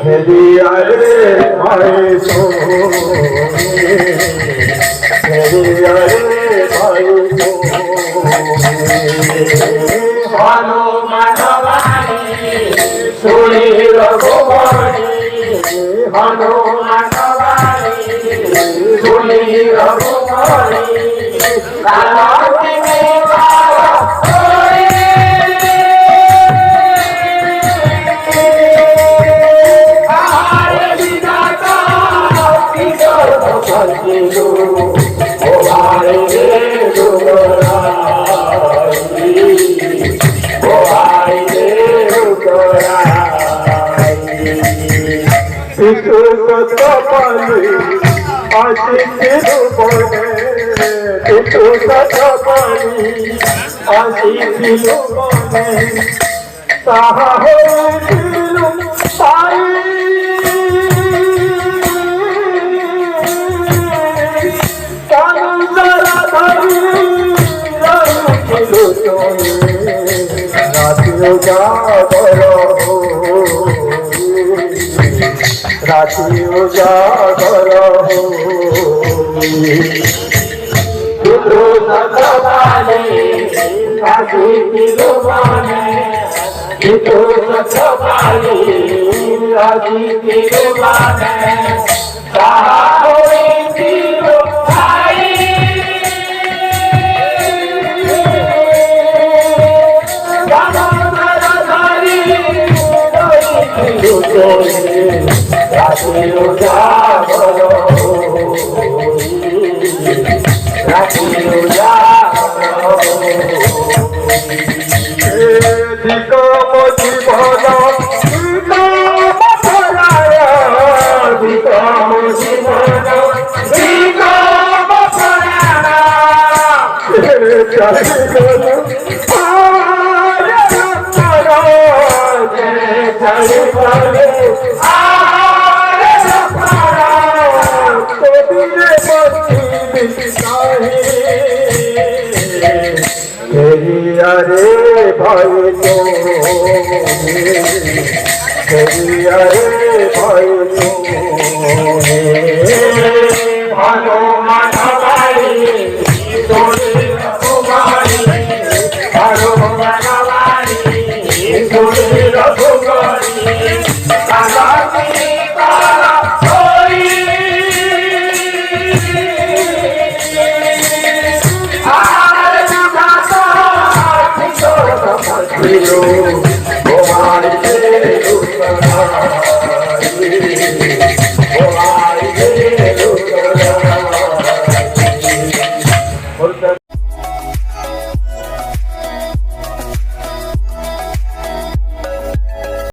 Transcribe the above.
मेरी अरे भाई सोने मेरी अरे भाई सोने हनुमानवाणी सुनी रघुवाणी हनुमानवाणी सुनी रघुवाणी कालावती में राति उजागर हो दुधु सतवाले राति तिरुवाने दुधु सतवाले राति तिरुवाने साहोई तिरुवाई दामोदरधारी राति उजागर राति उजागर दिको मोजी भोला दिको मथुराया दिको मोजी भोला दिको मथुराया चले गलो आरे रत्ना चले गलो अरे भाई तो अरे भाई तो हनुमानवाणी सुनी रघुवाणी हनुमानवाणी सुनी रघुवाणी कालावती काला होई आर विधाता किशोर